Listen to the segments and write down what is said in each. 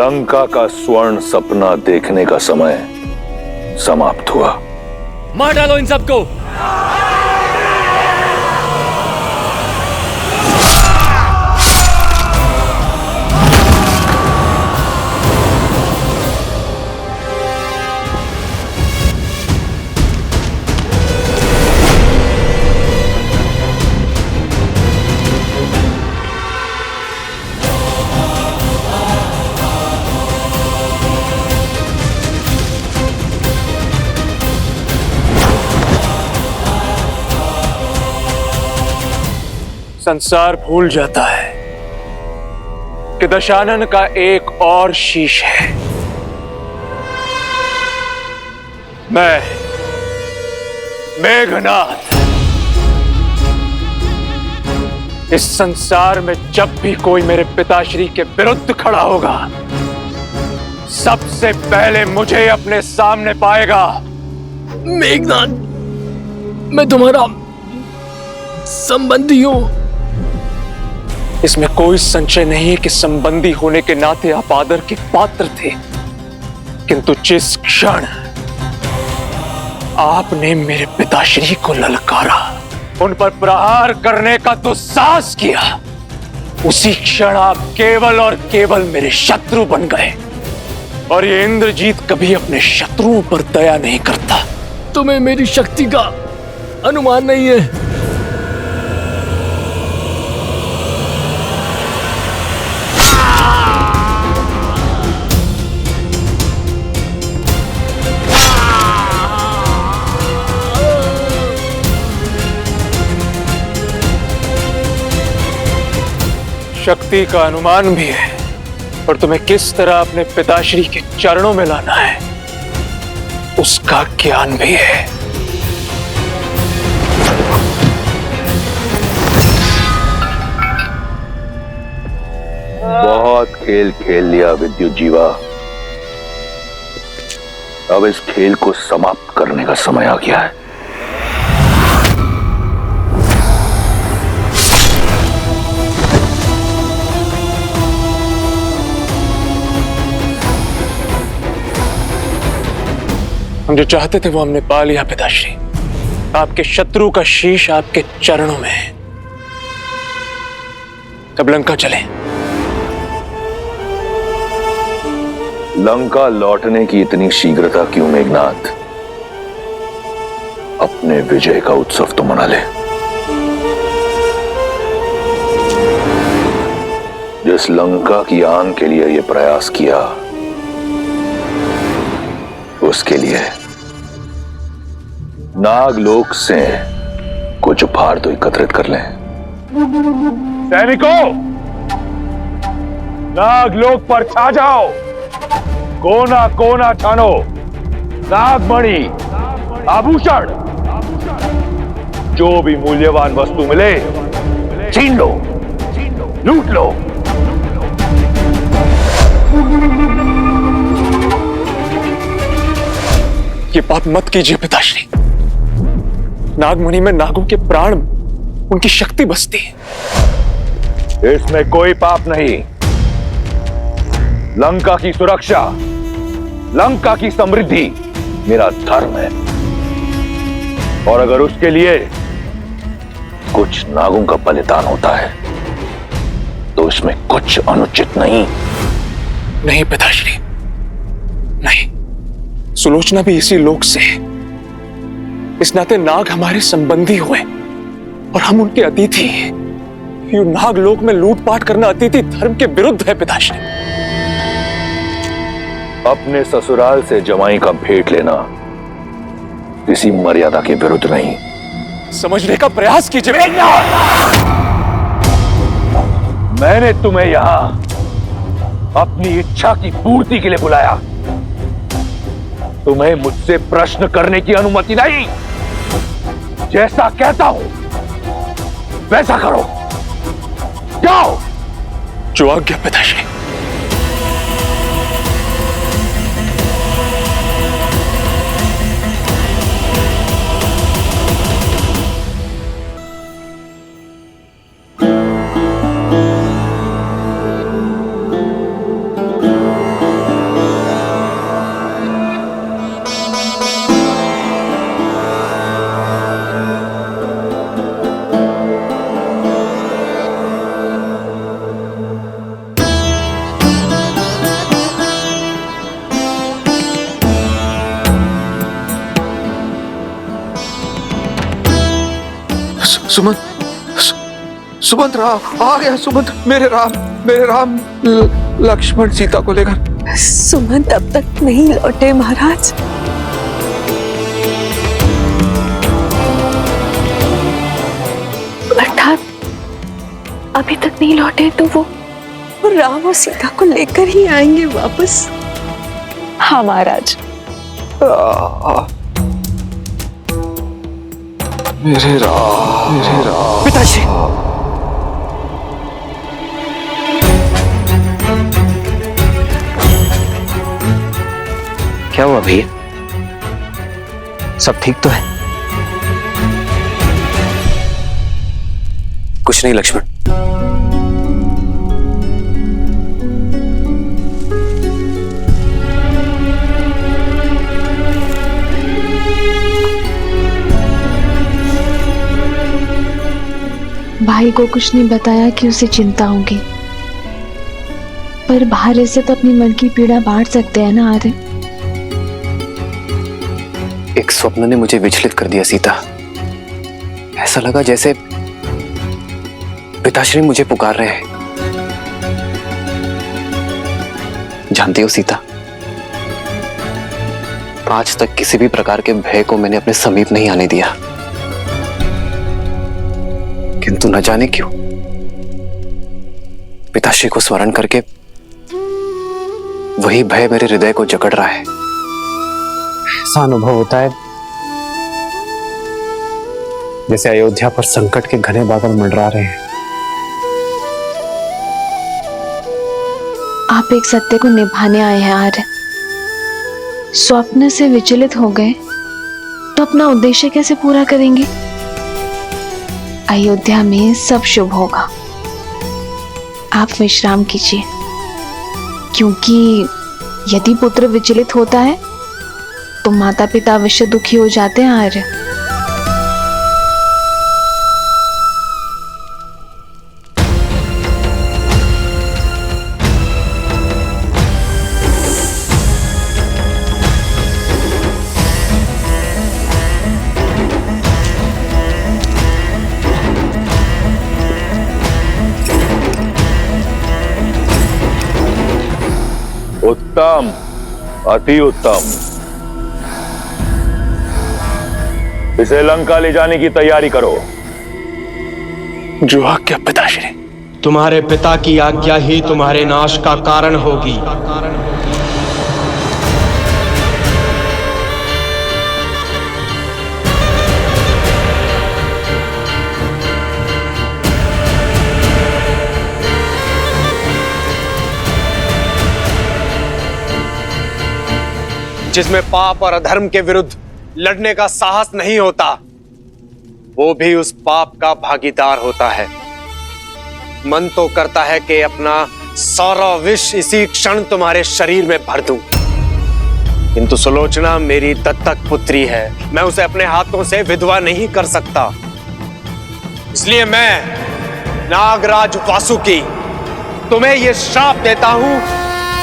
लंका का स्वर्ण सपना देखने का समय समाप्त हुआ। मार डालो इन सबको। संसार भूल जाता है कि दशानन का एक और शीश है। मैं मेघनाथ इस संसार में जब भी कोई मेरे पिताश्री के विरुद्ध खड़ा होगा, सबसे पहले मुझे अपने सामने पाएगा। मेघनाथ, मैं तुम्हारा संबंधी हूं। इसमें कोई संशय नहीं है कि संबंधी होने के नाते आप आदर के पात्र थे, किंतु जिस क्षण आपने मेरे पिताश्री को ललकारा, उन पर प्रहार करने का दुस्साहस किया, उसी क्षण आप केवल और केवल मेरे शत्रु बन गए। और ये इंद्रजीत कभी अपने शत्रुओं पर दया नहीं करता। तुम्हें मेरी शक्ति का अनुमान नहीं है। शक्ति का अनुमान भी है, और तुम्हें किस तरह अपने पिताश्री के चरणों में लाना है, उसका ज्ञान भी है। बहुत खेल खेल लिया विद्युत जीवा। अब इस खेल को समाप्त करने का समय आ गया है। हम जो चाहते थे वो हमने पा लिया पिताश्री। आपके शत्रु का शीश आपके चरणों में है। अब लंका चले। लंका लौटने की इतनी शीघ्रता क्यों मेघनाथ? अपने विजय का उत्सव तो मना ले। जिस लंका की आन के लिए यह प्रयास किया, उसके लिए नागलोक से कुछ उपहार तो एकत्रित कर लें। सैनिकों, नागलोक पर छा जाओ, कोना कोना छानो, नागमणि, आभूषण, जो भी मूल्यवान वस्तु मिले छीन लो, लूट लो। ये पाप मत कीजिए पिताश्री। नागमणि में नागों के प्राण, उनकी शक्ति बसती है। इसमें कोई पाप नहीं। लंका की सुरक्षा, लंका की समृद्धि मेरा धर्म है, और अगर उसके लिए कुछ नागों का बलिदान होता है तो इसमें कुछ अनुचित नहीं। नहीं पिताश्री, नहीं। सुलोचना भी इसी लोक से है। इस नाते नाग हमारे संबंधी हुए और हम उनके अतिथि हैं। ये नागलोक में लूटपाट करना अतिथि धर्म के विरुद्ध है पिताश्री। अपने ससुराल से जमाई का भेंट लेना किसी मर्यादा के विरुद्ध नहीं। समझने का प्रयास कीजिए। मैंने तुम्हें यहां अपनी इच्छा की पूर्ति के लिए बुलाया। तुम्हें मुझसे प्रश्न करने की अनुमति नहीं। जैसा कहता हूं वैसा करो। जाओ। जो आज्ञा पिताश्री। सुमंत राम आ गया। सुमंत, मेरे राम लक्ष्मण सीता को लेकर। सुमंत अब तक नहीं लौटे महाराज। अर्थात अभी तक नहीं लौटे तो वो राम और सीता को लेकर ही आएंगे वापस। हाँ महाराज। मेरे राम पिताश्री, क्या हुआ भैया? सब ठीक तो है? कुछ नहीं लक्ष्मण। भाई को कुछ नहीं बताया कि उसे चिंता होगी, पर बाहर से तो अपनी मन की पीड़ा बांट सकते हैं ना आर्य। एक स्वप्न ने मुझे विचलित कर दिया सीता। ऐसा लगा जैसे पिताश्री मुझे पुकार रहे हैं। जानती हो सीता, आज तक किसी भी प्रकार के भय को मैंने अपने समीप नहीं आने दिया, किंतु न जाने क्यों पिताश्री को स्मरण करके वही भय मेरे हृदय को जकड़ रहा है। ऐसा अनुभव होता है जैसे अयोध्या पर संकट के घने बादल मंडरा रहे हैं। आप एक सत्य को निभाने आए हैं आर्य। स्वप्न से विचलित हो गए तो अपना उद्देश्य कैसे पूरा करेंगे? अयोध्या में सब शुभ होगा। आप विश्राम कीजिए, क्योंकि यदि पुत्र विचलित होता है तो माता पिता अवश्य दुखी हो जाते हैं आर्य। उत्तम, अति उत्तम। इसे लंका ले जाने की तैयारी करो। जो आज्ञा पिताश्री। तुम्हारे पिता की आज्ञा ही तुम्हारे नाश का कारण होगी। जिसमें पाप और अधर्म के विरुद्ध लड़ने का साहस नहीं होता, वो भी उस पाप का भागीदार होता है। मन तो करता है कि अपना सारा विष इसी क्षण तुम्हारे शरीर में भर दूं, किंतु सुलोचना मेरी दत्तक पुत्री है, मैं उसे अपने हाथों से विधवा नहीं कर सकता। इसलिए मैं नागराज वासुकी तुम्हें यह श्राप देता हूं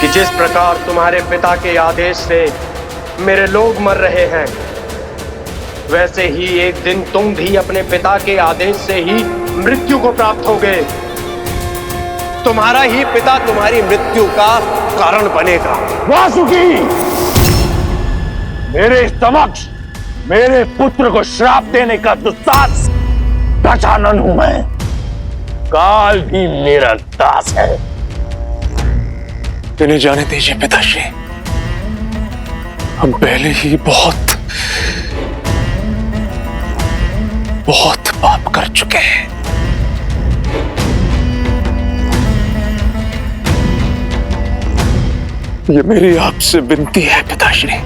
कि जिस प्रकार तुम्हारे पिता के आदेश से मेरे लोग मर रहे हैं, वैसे ही एक दिन तुम भी अपने पिता के आदेश से ही मृत्यु को प्राप्त होगे। तुम्हारा ही पिता तुम्हारी मृत्यु का कारण बनेगा। वासुकी, मेरे समक्ष मेरे पुत्र को श्राप देने का दुस्साहस गजानन हूं मैं। काल भी मेरा दास है। इन्हें जाने दीजिए पिताश्री। हम पहले ही बहुत पाप कर चुके हैं। ये मेरी आपसे विनती है पिताश्री।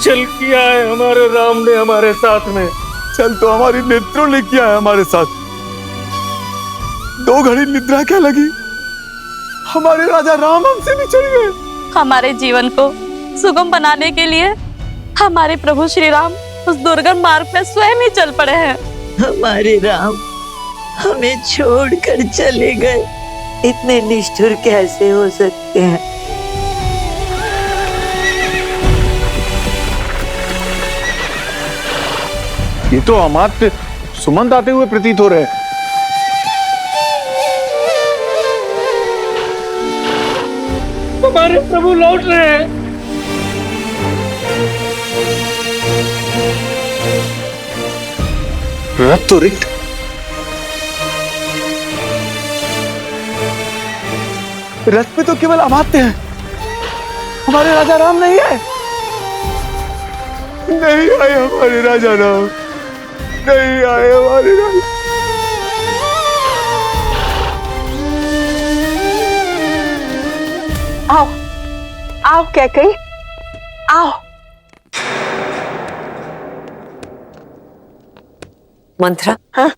चल किया है हमारे राम ने हमारे साथ में। चल तो हमारी नेत्रों ने किया है हमारे साथ। 2 घड़ी निद्रा क्या लगी, हमारे राजा राम हमसे बिछड़ गए। हमारे जीवन को सुगम बनाने के लिए हमारे प्रभु श्री राम उस दुर्गम मार्ग पे स्वयं ही चल पड़े हैं। हमारे राम हमें छोड़कर चले गए, इतने निष्ठुर कैसे हो सकते हैं? ये तो अमात्य सुमंत आते हुए प्रतीत हो रहे हैं। हमारे प्रभु लौट रहे हैं। रथ तो रिक्त, रथ पे तो केवल अमात्य हैं, हमारे राजा राम नहीं है। नहीं आए हमारे राजा राम, नहीं आए हमारे राजा। आओ आओ कैकई, आओ। मंत्रा, हाँ?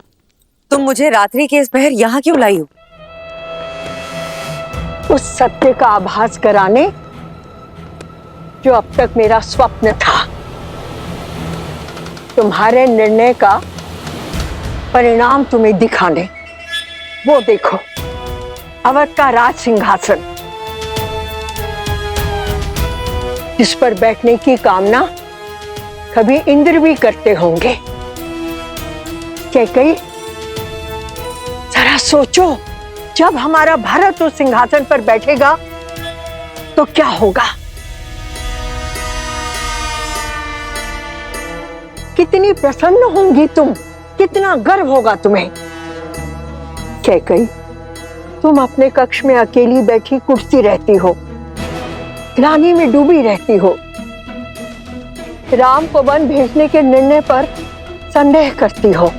तुम मुझे रात्रि के इस पहर यहाँ क्यों लाई हो? उस सत्य का आभास कराने जो अब तक मेरा स्वप्न था। तुम्हारे निर्णय का परिणाम तुम्हें दिखाने। वो देखो, अवध का राज सिंहासन, जिस पर बैठने की कामना कभी इंद्र भी करते होंगे। कैकई, जरा सोचो, जब हमारा भरत उस सिंहासन पर बैठेगा तो क्या होगा? कितनी प्रसन्न होंगी तुम, कितना गर्व होगा तुम्हें। कैकई, तुम अपने कक्ष में अकेली बैठी कुर्सी रहती हो, ग्लानि में डूबी रहती हो, राम को वन भेजने के निर्णय पर संदेह करती हो।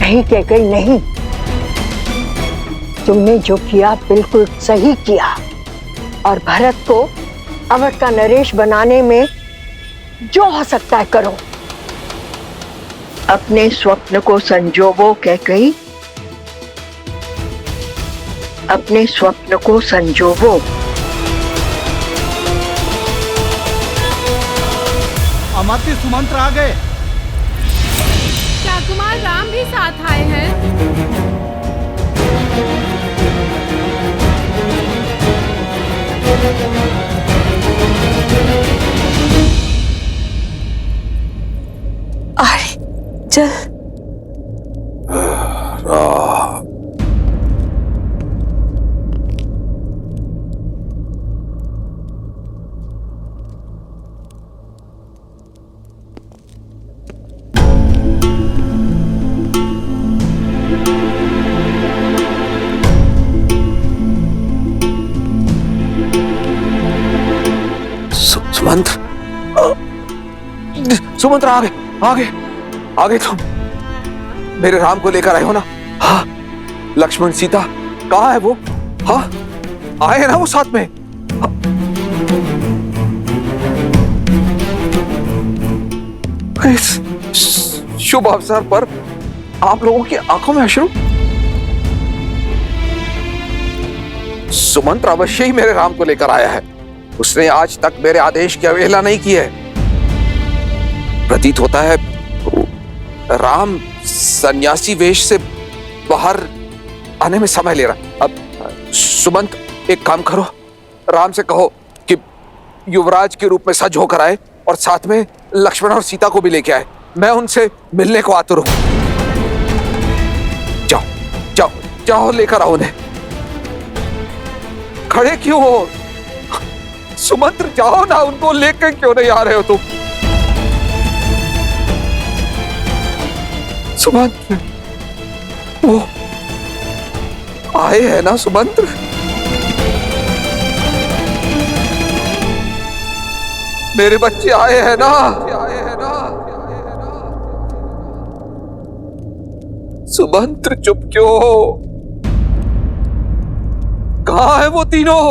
नहीं कैकई, नहीं, तुमने जो किया बिल्कुल सही किया, और भरत को अवध का नरेश बनाने में जो हो सकता है करो। अपने स्वप्न को संजोवो कैकई, अपने स्वप्न को संजोवो। अमात्य सुमंत्र आ गए। क्या कुमार राम भी साथ आए हैं? अरे चल। सुमंत्र आ गए, आ गए, आ गए तुम। मेरे राम को लेकर आए हो ना? हाँ। लक्ष्मण सीता कहाँ है वो? हाँ, आए हैं ना वो साथ में? हाँ। इस शुभ अवसर पर आप लोगों की आंखों में अश्रु? सुमंत्र अवश्य ही मेरे राम को लेकर आया है। उसने आज तक मेरे आदेश की अवहेलना नहीं की है। प्रतीत होता है राम सन्यासी वेश से बाहर आने में समय ले रहा। अब सुमंत, एक काम करो, राम से कहो कि युवराज के रूप में सज होकर आए और साथ में लक्ष्मण और सीता को भी लेके आए। मैं उनसे मिलने को आतुर हूं। जाओ जाओ जाओ, लेकर आओ उन्हें। खड़े क्यों हो? सुमंत्र, जाओ ना, उनको लेकर क्यों नहीं आ रहे हो तुम? सुमंत्र, वो आए हैं ना सुमंत्र? मेरे बच्चे आए हैं ना? सुमंत्र, चुप क्यों हो? कहां है वो तीनों?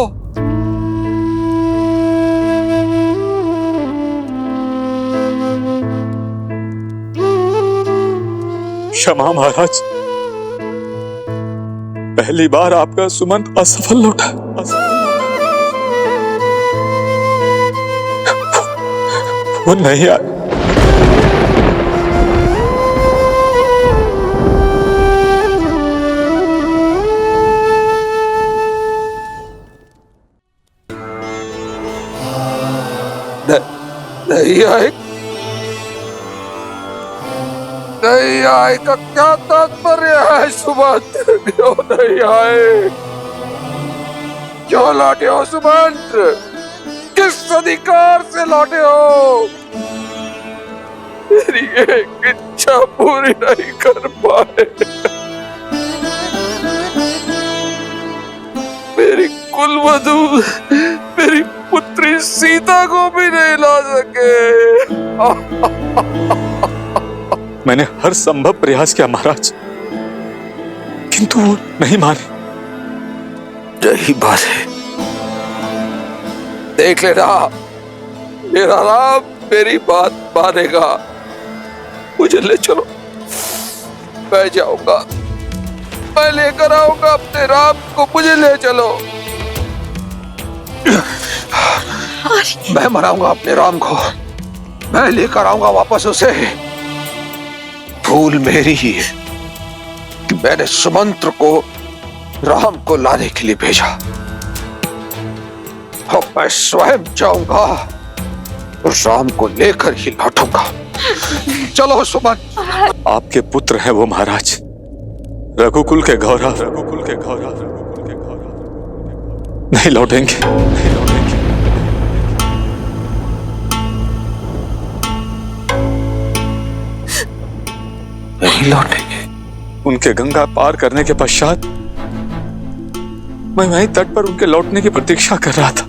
क्षमा महाराज, पहली बार आपका सुमंत असफल लौटा। वो नहीं आए। नहीं आए, नहीं आए का क्या तात्पर्य है सुमंत्र? क्यों नहीं आए? क्यों लौटे हो सुमंत्र? किस अधिकार से लौटे हो? मेरी एक इच्छा पूरी नहीं कर पाए। मेरी कुलवधू, मेरी पुत्री सीता को भी नहीं ला सके। मैंने हर संभव प्रयास किया महाराज, किंतु वो नहीं माने। यही बात है, देख लेना, मेरा राम मेरी बात मानेगा। मुझे ले चलो, मैं जाऊंगा, मैं लेकर आऊंगा अपने राम को। मुझे ले चलो, मैं मनाऊंगा अपने राम को, मैं लेकर आऊंगा वापस उसे। भूल मेरी ही है कि मैंने सुमंत्र को राम को लाने के लिए भेजा। अब मैं स्वयं जाऊंगा और राम को लेकर ही लौटूंगा। चलो सुमंत्र। आपके पुत्र हैं वो महाराज, रघुकुल के गौरव, रघुकुल के गौरव, रघुकुल के गौरव। नहीं लौटेंगे, नहीं लौटेंगे। नहीं लौटेंगे। उनके गंगा पार करने के पश्चात मैं वहीं तट पर उनके लौटने की प्रतीक्षा कर रहा था।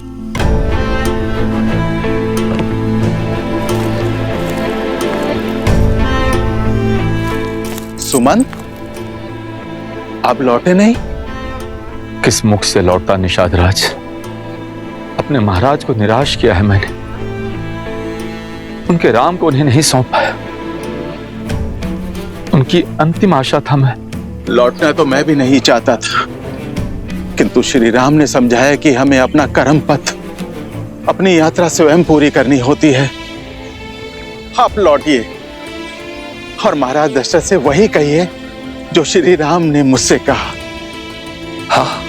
सुमंत, आप लौटे नहीं? किस मुख से लौटता निषाद राज? अपने महाराज को निराश किया है मैंने, उनके राम को उन्हें नहीं सौंप पाया। उनकी अंतिम आशा था मैं। लौटना तो मैं भी नहीं चाहता था, किंतु श्री राम ने समझाया कि हमें अपना कर्म पथ, अपनी यात्रा स्वयं पूरी करनी होती है। आप लौटिए और महाराज दशरथ से वही कहिए जो श्री राम ने मुझसे कहा। हाँ,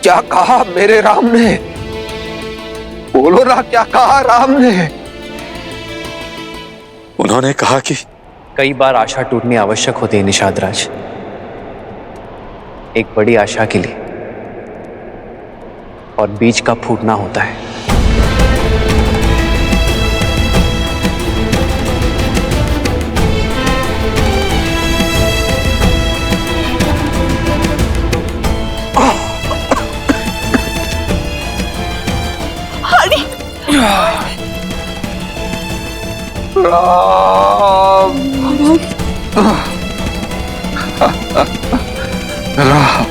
क्या कहा मेरे राम ने? बोलो ना, क्या कहा राम ने? उन्होंने कहा कि कई बार आशा टूटनी आवश्यक होती है निषाद राज। एक बड़ी आशा के लिए और बीज का फूटना होता है। राम, राम, राम।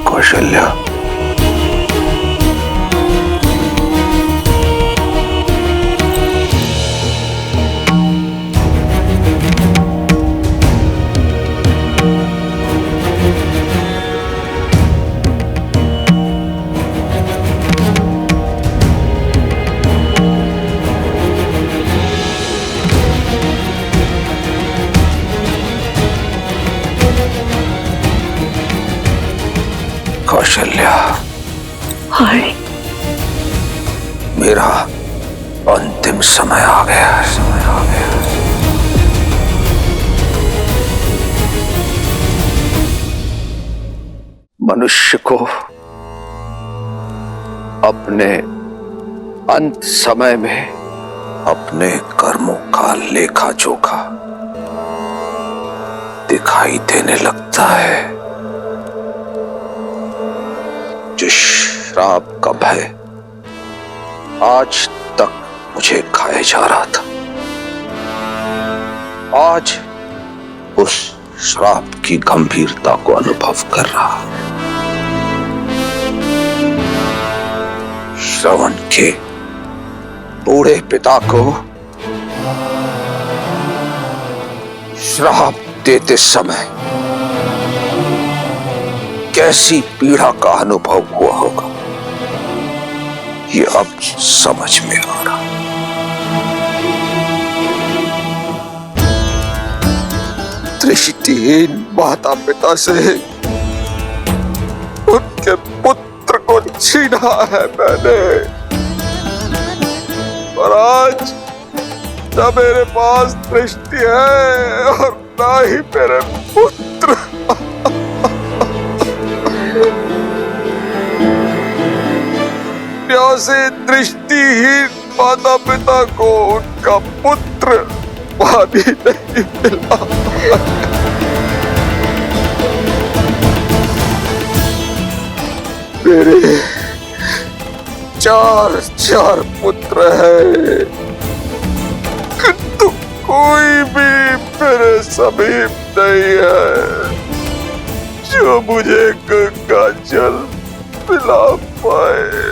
कौशल्या, कौशल्या, हाय, मेरा अंतिम समय आ गया है, समय आ गया है। मनुष्य को अपने अंत समय में अपने कर्मों का लेखा जोखा दिखाई देने लगता है। जो श्राप का भय आज तक मुझे खाया जा रहा था, आज उस श्राप की गंभीरता को अनुभव कर रहा। श्रवण के बूढ़े पिता को श्राप देते समय कैसी पीड़ा का अनुभव हुआ होगा, ये अब समझ में आ रहा। दृष्टिहीन माता पिता से उनके पुत्र को छीना है मैंने, और आज न मेरे पास दृष्टि है और ना ही मेरे पुत्र। प्यासे दृष्टिहीन माता पिता को उनका पुत्र पानी नहीं मिला। मेरे चार पुत्र हैं, किंतु कोई भी मेरे समीप नहीं है जो मुझे गंगा जल पिला पाए।